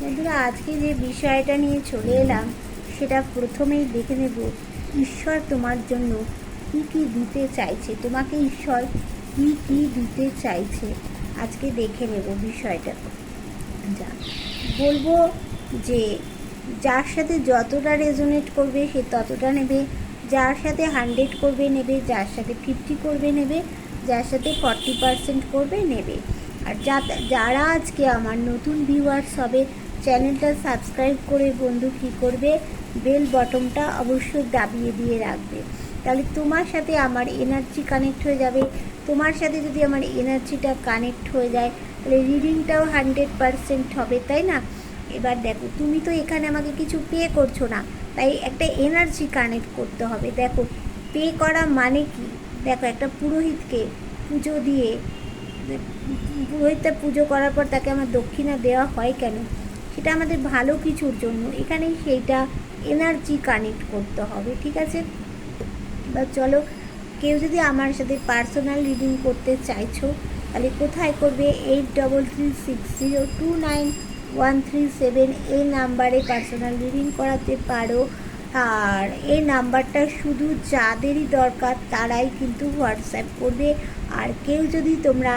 বন্ধুরা, আজকে যে বিষয়টা নিয়ে চলে এলাম সেটা প্রথমেই দেখে নেব ঈশ্বর তোমার জন্য কি কি দিতে চাইছে। তোমাকে ঈশ্বর কি কি দিতে চাইছে আজকে দেখে নেব বিষয়টা। যা বলবো যে যার সাথে যতটা রেজোনেট করবে সে ততটা নেবে, যার সাথে 100 করবে নেবে, যার সাথে 50 করবে নেবে, যার সাথে 40% করবে নেবে। আর যারা আজকে আমার নতুন ভিউয়ার্স হবে, চ্যানেলটা সাবস্ক্রাইব করে বন্ধু কী করবে, বেল বটনটা অবশ্যই দাবিয়ে দিয়ে রাখবে। তাহলে তোমার সাথে আমার এনার্জি কানেক্ট হয়ে যাবে। তোমার সাথে যদি আমার এনার্জিটা কানেক্ট হয়ে যায় তাহলে রিডিংটাও 100% হবে, তাই না? এবার দেখো, তুমি তো এখানে আমাকে কিছু পে করছো না, তাই একটা এনার্জি কানেক্ট করতে হবে। দেখো, পে করা মানে কি? দেখো, একটা পুরোহিতকে পুজো দিয়ে, পুরোহিতটা পুজো করার পর তাকে আমার দক্ষিণা দেওয়া হয় কেন? সেটা আমাদের ভালো কিছুর জন্য। এখানে সেইটা এনার্জি কানেক্ট করতে হবে, ঠিক আছে? বা চলো, কেউ যদি আমার সাথে পার্সোনাল রিডিং করতে চাইছো তাহলে কোথায় করবে? 8336029137 এই নাম্বারে পার্সোনাল রিডিং করাতে পারো। আর এই নাম্বারটা শুধু যাদেরই দরকার তারাই কিন্তু হোয়াটসঅ্যাপ করবে। আর কেউ যদি তোমরা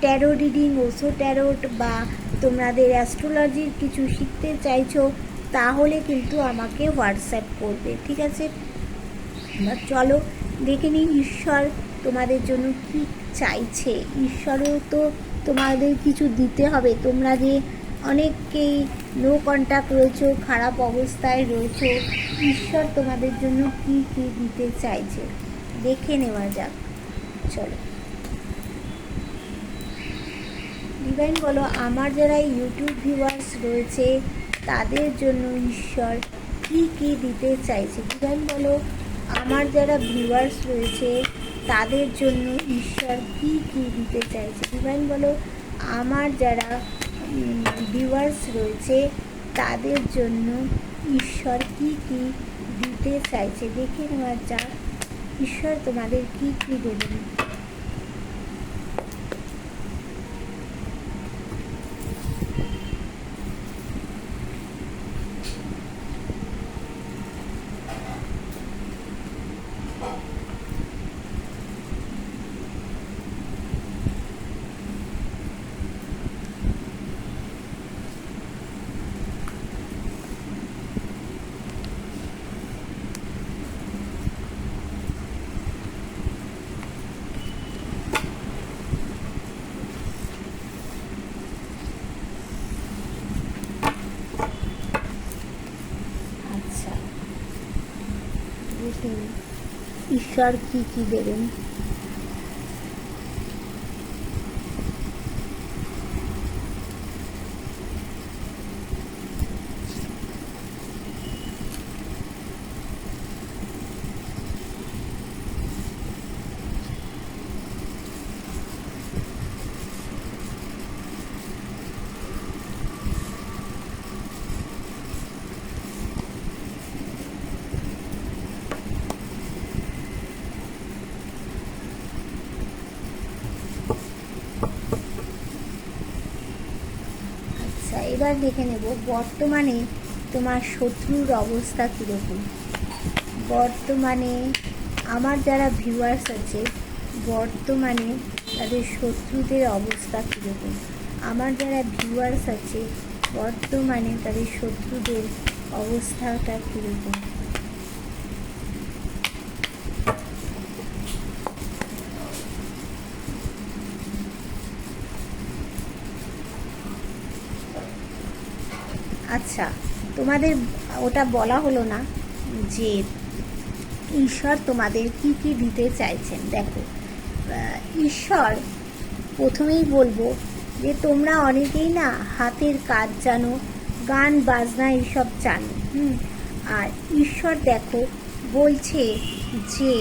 ট্যারো রিডিং, ওশো ট্যারোট বা তোমাদের অ্যাস্ট্রোলজির কিছু শিখতে চাইছো তাহলে কিন্তু আমাকে হোয়াটসঅ্যাপ করবে, ঠিক আছে? এবার চলো দেখে নিই ঈশ্বর তোমাদের জন্য কি চাইছে। ঈশ্বরও তো তোমাদের কিছু দিতে হবে। তোমরা যে অনেককেই নো কন্ট্যাক্ট রয়েছো, খারাপ অবস্থায় রয়েছো, ঈশ্বর তোমাদের জন্য কি কি দিতে চাইছে দেখে নেওয়া যাক। চলো, ডিভাইন বলো, আমার যারা ইউটিউব ভিউয়ার্স রয়েছে তাদের জন্য ঈশ্বর কি কি দিতে চাইছে। ডিভাইন বলো, আমার যারা ভিউয়ার্স রয়েছে তাদের জন্য ঈশ্বর কি কি দিতে চাইছে। ডিভাইন বলো, আমার যারা ভিউয়ার্স রয়েছে তাদের জন্য ঈশ্বর কি কি দিতে চাইছে দেখে নেওয়া যাক। ঈশ্বর তোমাদের কি কি দেবেন। আচ্ছা, দেখুন ঈশ্বর কি কি দেবেন। আচ্ছা, এবার দেখে নেব বর্তমানে তোমার শত্রুর অবস্থা কীরকম। বর্তমানে আমার যারা ভিউয়ার্স আছে বর্তমানে তাদের শত্রুদের অবস্থা কীরকম। আমার যারা ভিউয়ার্স আছে বর্তমানে তাদের শত্রুদের অবস্থাটা কীরকম। আচ্ছা, তোমাদের ওটা বলা হলো না যে ঈশ্বর তোমাদের কি কি দিতে চাইছেন। দেখো, ঈশ্বর প্রথমেই বলবো যে তোমরা অনেকেই না হাতের কাজ জানো, গান বাজনা এইসব জানো। আর ঈশ্বর দেখো বলছে যে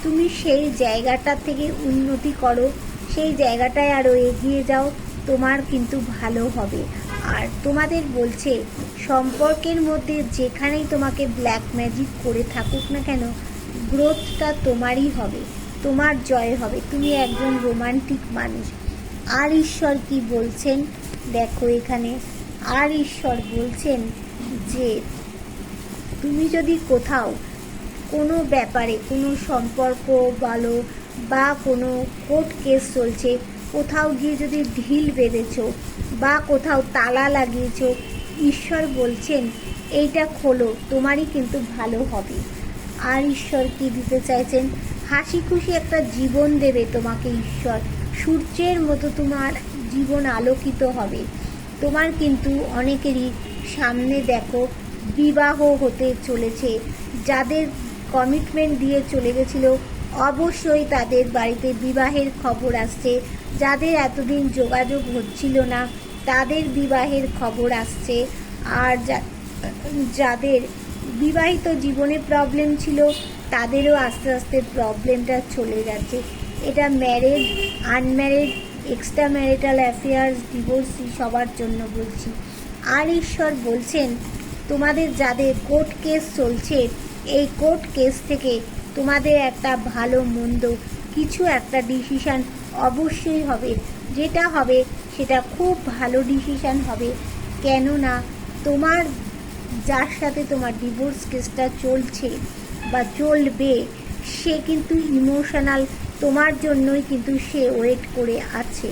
তুমি সেই জায়গাটা থেকে উন্নতি করো, সেই জায়গাটায় আরও এগিয়ে যাও, তোমার কিন্তু ভালো হবে। আর তোমাদের বলছে সম্পর্কের মধ্যে যেখানেই তোমাকে ব্ল্যাক ম্যাজিক করে থাকুক না কেন, গ্রোথটা তোমারই হবে, তোমার জয় হবে। তুমি একজন রোমান্টিক মানুষ। আর ঈশ্বর কি বলছেন দেখো, এখানে আর ঈশ্বর বলছেন যে তুমি যদি কোথাও কোনো ব্যাপারে কোনো সম্পর্ক বলো বা কোনো কোর্ট কেস চলছে, কোথাও গিয়ে যদি ঢিল বেঁধেছো বা কোথাও তালা লাগিয়েছো, ঈশ্বর বলছেন এইটা খোলো, তোমারই কিন্তু ভালো হবে। আর ঈশ্বর কি দিতে চাইছেন? হাসি খুশি একটা জীবন দেবে তোমাকে ঈশ্বর। সূর্যের মতো তোমার জীবন আলোকিত হবে। তোমার কিন্তু অনেকেরই সামনে দেখো বিবাহ হতে চলেছে। যাদের কমিটমেন্ট দিয়ে চলে গেছিলো, অবশ্যই তাদের বাড়িতে বিবাহের খবর আসছে। যাদের এতদিন যোগাযোগ হচ্ছিল না, তাদের বিবাহের খবর আসছে। আর যাদের বিবাহিত জীবনে প্রবলেম ছিল, তাদেরও আস্তে আস্তে প্রবলেমটা চলে যাচ্ছে। এটা married, unmarried, extra marital affairs, divorcee সবার জন্য বলছি। আর ঈশ্বর বলছেন তোমাদের যাদের কোর্ট কেস চলছে, এই কোর্ট কেস থেকে তোমাদের একটা ভালো মন্দ কিছু একটা ডিসিশান অবশ্যই হবে। যেটা হবে সেটা খুব ভালো ডিসিশান হবে। কেননা তোমার যার সাথে তোমার ডিভোর্স কেসটা চলছে বা চলবে, সে কিন্তু ইমোশনাল, তোমার জন্যই কিন্তু সে ওয়েট করে আছে।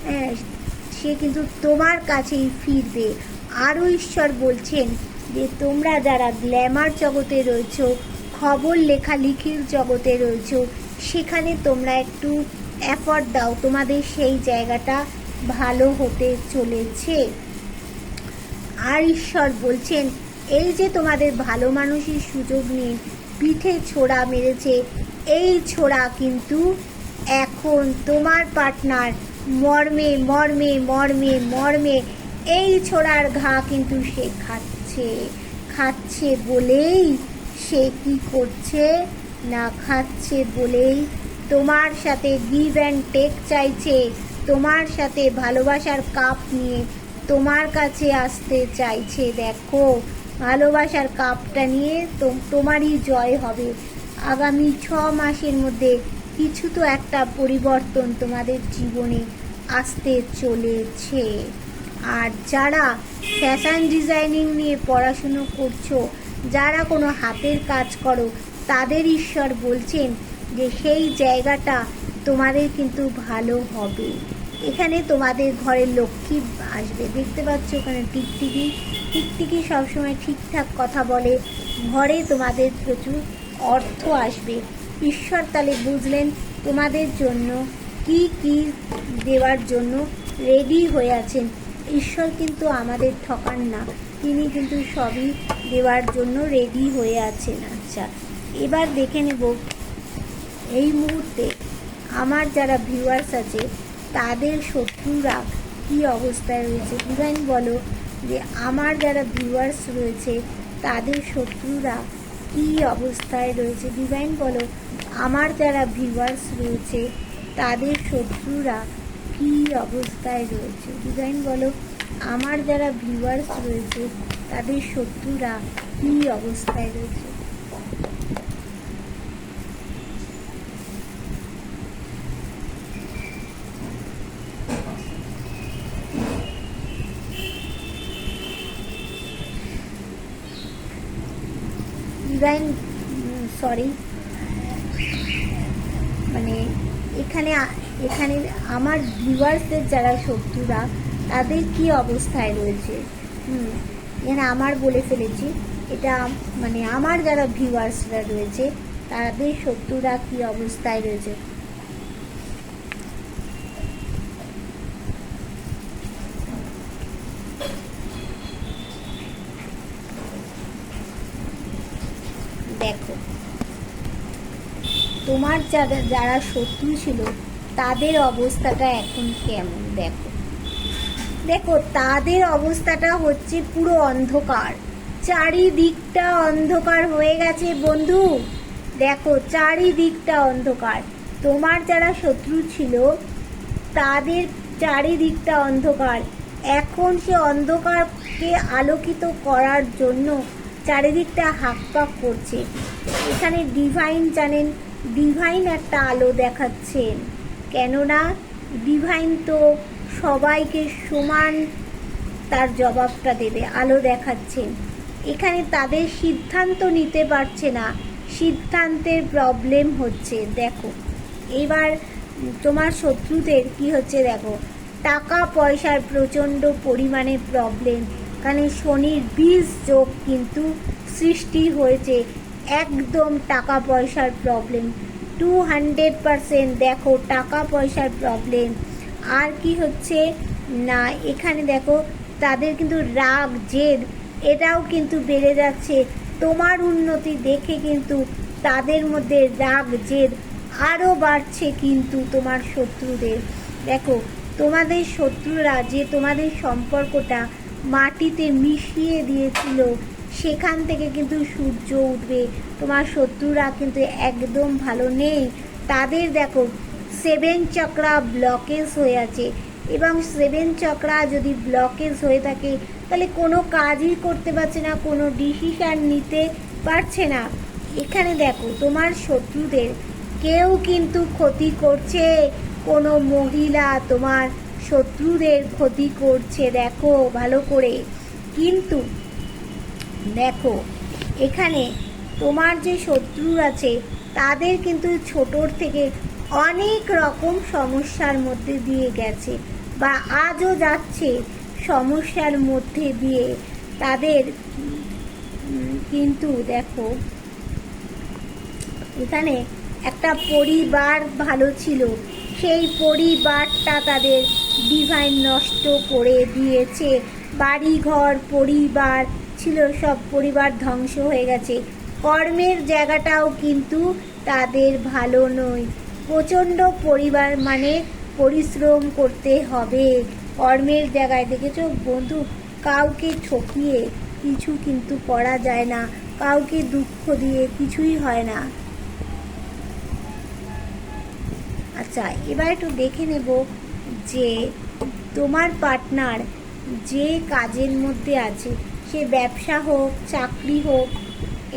হ্যাঁ, সে কিন্তু তোমার কাছেই ফিরবে। আরও ঈশ্বর বলছেন যে তোমরা যারা গ্ল্যামার জগতে রয়েছো, খবর লেখালেখির জগতে রয়েছো, সেখানে তোমরা একটু এফর্ট দাও, তোমাদের সেই জায়গাটা ভালো হতে চলেছে। আর ঈশ্বর বলছেন এই যে তোমাদের ভালো মানুষের সুযোগ নিয়ে পিঠে ছোড়া মেরেছে, এই ছোড়া কিন্তু এখন তোমার পার্টনার মর্মে মর্মে মর্মে মর্মে এই ছোড়ার ঘা কিন্তু সে খাচ্ছে বলেই সে কি করছে না, খাচ্ছে বলেই তোমার সাথে গিভ অ্যান্ড টেক চাইছে, তোমার সাথে ভালোবাসার কাপ নিয়ে তোমার কাছে আসতে চাইছে। দেখো, ভালোবাসার কাপটা নিয়ে তোমারই জয় হবে। আগামী 6 মাসের মধ্যে কিছু তো একটা পরিবর্তন তোমাদের জীবনে আসতে চলেছে। আর যারা ফ্যাশন ডিজাইনিং নিয়ে পড়াশুনো করছো, যারা কোনো হাতের কাজ করো, তাদের ঈশ্বর বলছেন যে সেই জায়গাটা তোমাদের কিন্তু ভালো হবে। এখানে তোমাদের ঘরে লক্ষ্মী আসবে। দেখতে পাচ্ছ ওখানে টিকটিকি সবসময় ঠিকঠাক কথা বলে। ঘরে তোমাদের প্রচুর অর্থ আসবে। ঈশ্বর তাহলে বুঝলেন তোমাদের জন্য কি কি দেওয়ার জন্য রেডি হয়ে আছেন। ঈশ্বর কিন্তু আমাদের ঠকান না, তিনি কিন্তু সবই দেওয়ার জন্য রেডি হয়ে আছেন। আচ্ছা, এবার দেখে নেব এই মুহূর্তে আমার যারা ভিউয়ার্স আছে তাদের শত্রুরা কি অবস্থায় রয়েছে। ডিভাইন বলো যে আমার যারা ভিউয়ার্স রয়েছে তাদের শত্রুরা কি অবস্থায় রয়েছে। ডিভাইন বলো আমার যারা ভিউয়ার্স রয়েছে তাদের শত্রুরা কি অবস্থায় রয়েছে। ডিভাইন বলো আমার যারা ভিউয়ার্স রয়েছে তাদের শত্রুরা কি অবস্থায় রয়েছে। ডিভাইন সরি, মানে এখানে এখানে আমার ভিউয়ার্সদের যারা শত্রুরা তাদের কি অবস্থায় রয়েছে। এখানে আমার বলে ফেলেছি, এটা মানে আমার যারা ভিউয়ার্সরা রয়েছে তাদের শত্রুরা কি অবস্থায় রয়েছে। দেখো তোমার যারা শত্রু ছিল তাদের অবস্থাটা এখন কেমন। দেখো দেখো তাদের অবস্থাটা হচ্ছে পুরো অন্ধকার, চারিদিকটা অন্ধকার হয়ে গেছে বন্ধু। দেখো চারিদিকটা অন্ধকার। তোমার যারা শত্রু ছিল তাদের চারিদিকটা অন্ধকার। এখন সে অন্ধকারকে আলোকিত করার জন্য চারিদিকটা হাঁকপাক করছে। এখানে ডিভাইন জানেন, ডিভাইন একটা আলো দেখাচ্ছেন। কেননা ডিভাইন তো সবাইকে সমান তার জবাবটা দেবে, আলো দেখাচ্ছে। এখানে তাদের সিদ্ধান্ত নিতে পারছে না, সিদ্ধান্তের প্রবলেম হচ্ছে। দেখো এবার তোমার শত্রুদের কি হচ্ছে দেখো, টাকা পয়সার প্রচণ্ড পরিমাণে প্রবলেম। কারণ শনির বীজ যোগ কিন্তু সৃষ্টি হয়েছে, একদম টাকা পয়সার প্রবলেম 200%। দেখো টাকা পয়সার প্রবলেম। আর কি হচ্ছে না, এখানে দেখো তাদের কিন্তু রাগ জেদ এটাও কিন্তু বেড়ে যাচ্ছে। তোমার উন্নতি দেখে কিন্তু তাদের মধ্যে রাগ জেদ আরও বাড়ছে কিন্তু তোমার শত্রুদের। দেখো তোমাদের শত্রুরা যে তোমাদের সম্পর্কটা মাটিতে মিশিয়ে দিয়েছিল, সেখান থেকে কিন্তু সূর্য উঠবে। তোমার শত্রুরা কিন্তু একদম ভালো নেই। তাদের দেখো 7 চক্রা ব্লকেজ হয়ে আছে, এবং 7 চক্রা যদি ব্লকেজ হয়ে থাকে তাহলে কোনো কাজই করতে পারছে না, কোনো ডিসিশান নিতে পারছে না। এখানে দেখো তোমার শত্রুদের কেউ কিন্তু ক্ষতি করছে, কোনো মহিলা তোমার শত্রুদের ক্ষতি করছে, দেখো ভালো করে। কিন্তু দেখো এখানে তোমার যে শত্রু আছে তাদের কিন্তু ছোটোর থেকে অনেক রকম সমস্যার মধ্যে দিয়ে গেছে, বা আজও যাচ্ছে সমস্যার মধ্যে দিয়ে। তাদের কিন্তু দেখো এখানে একটা পরিবার ভালো ছিল, সেই পরিবারটা তাদের ডিভাইন নষ্ট করে দিয়েছে। বাড়িঘর পরিবার ছিল, সব পরিবার ধ্বংস হয়ে গেছে। কর্মের জায়গাটাও কিন্তু তাদের ভালো নয়, প্রচণ্ড পরিবার মানে পরিশ্রম করতে হবে কর্মের জায়গায়। দেখেছো বন্ধু, কাউকে ঠকিয়ে কিছু কিন্তু করা যায় না, কাউকে দুঃখ দিয়ে কিছুই হয় না। আচ্ছা এবার একটু দেখে নেব যে তোমার পার্টনার যে কাজের মধ্যে আছে, সে ব্যবসা হোক চাকরি হোক,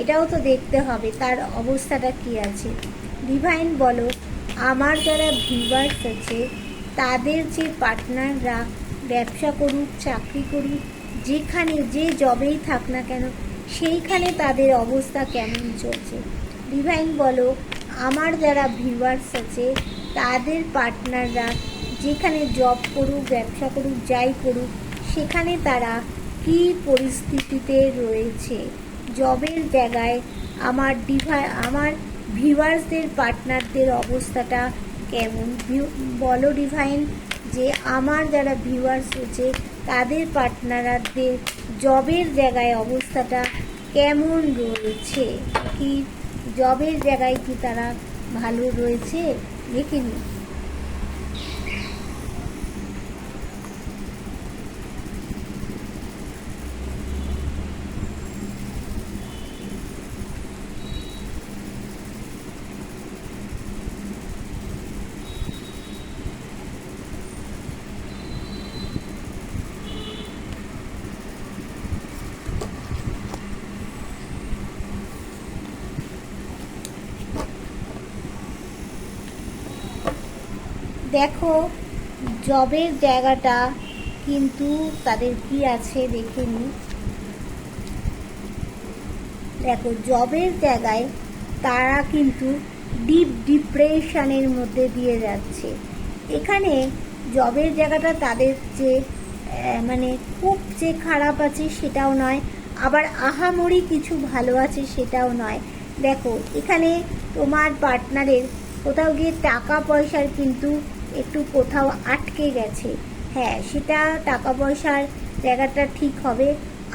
এটাও তো দেখতে হবে তার অবস্থাটা কি আছে। ডিভাইন বলো আমার যারা ভিউয়ার্স আছে তাদের যে পার্টনাররা ব্যবসা করুক চাকরি করুক, যেখানে যে জবেই থাক না কেন, সেইখানে তাদের অবস্থা কেমন চলছে। ডিভাইন বলো আমার যারা ভিউয়ার্স আছে তাদের পার্টনাররা যেখানে জব করুক ব্যবসা করুক যাই করুক, সেখানে তারা কী পরিস্থিতিতে রয়েছে। জবের জায়গায় আমার আমার ভিউয়ার্সদের পার্টনারদের অবস্থাটা কেমন বলো ডিভাইন, যে আমার যারা ভিউয়ার্স আছে তাদের পার্টনারদের জবের জায়গায় অবস্থাটা কেমন রয়েছে, কি জবের জায়গায় কি তারা ভালো রয়েছে, দেখে নিই। দেখো জবের জায়গাটা কিন্তু তাদের কি আছে দেখে নিই। দেখো জবের জায়গায় তারা কিন্তু ডিপ ডিপ্রেশনের মধ্যে দিয়ে যাচ্ছে। এখানে জবের জায়গাটা তাদের যে মানে খুব যে খারাপ আছে সেটাও নয়, আবার আহামরি কিছু ভালো আছে সেটাও নয়। দেখো এখানে তোমার পার্টনারের কোথাও গিয়ে টাকা পয়সার কিন্তু একটু কোথাও আটকে গেছে। হ্যাঁ সেটা টাকা পয়সার জায়গাটা ঠিক হবে,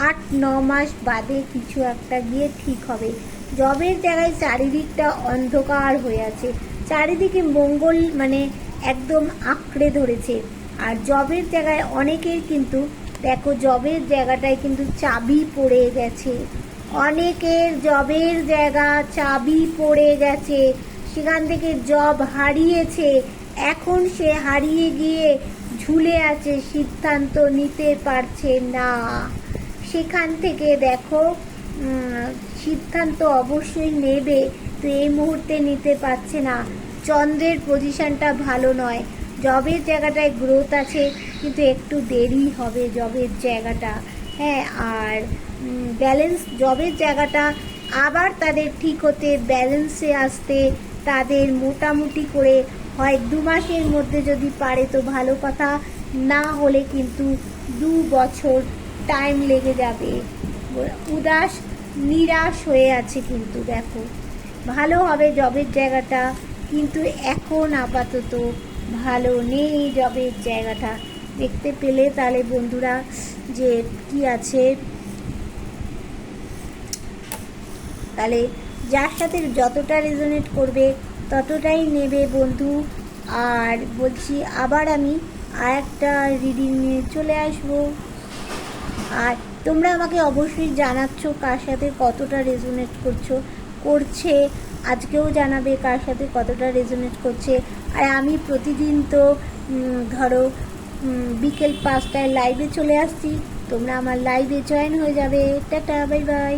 8-9 মাস বাদে কিছু একটা গিয়ে ঠিক হবে। জবের জায়গায় চারিদিকটা অন্ধকার হয়ে আছে, চারিদিকে মঙ্গল মানে একদম আঁকড়ে ধরেছে। আর জবের জায়গায় অনেকের কিন্তু দেখো জবের জায়গাটায় কিন্তু চাবি পড়ে গেছে, অনেকের জবের জায়গা চাবি পড়ে গেছে, সেখান থেকে জব হারিয়েছে, এখন সে হারিয়ে গিয়ে ঝুলে আছে, সিদ্ধান্ত নিতে পারছে না। সেখান থেকে দেখো সিদ্ধান্ত অবশ্যই নেবে, তো এই মুহূর্তে নিতে পারছে না। চন্দ্রের পজিশনটা ভালো নয়, জবের জায়গাটায় গ্রোথ আছে, কিন্তু একটু দেরি হবে জবের জায়গাটা। হ্যাঁ, আর ব্যালেন্স, জবের জায়গাটা আবার তাদের ঠিক হতে, ব্যালেন্সে আসতে তাদের মোটামুটি করে হয় 2 মাসের মধ্যে যদি পারে তো ভালো কথা, না হলে কিন্তু 2 বছর টাইম লেগে যাবে। উদাস নিরাশ হয়ে আছে, কিন্তু দেখো ভালো হবে জবের জায়গাটা, কিন্তু এখন আপাতত ভালো নেই জবের জায়গাটা। দেখতে পেলে তাহলে বন্ধুরা যে কি আছে, তাহলে যার সাথে যতটা রেজোনেট করবে ততটাই নেবে বন্ধু। আর বলছি আবার আমি আর একটা রিডিং নিয়ে চলে আসবো। আর তোমরা আমাকে অবশ্যই জানাচ্ছ কার সাথে কতটা রেজোনেট করছে, আজকেও জানাবে কার সাথে কতটা রেজোনেট করছে। আর আমি প্রতিদিন তো ধরো বিকেল 5টায় লাইভে চলে আসছি, তোমরা আমার লাইভে জয়েন হয়ে যাবে। Tata, bye bye.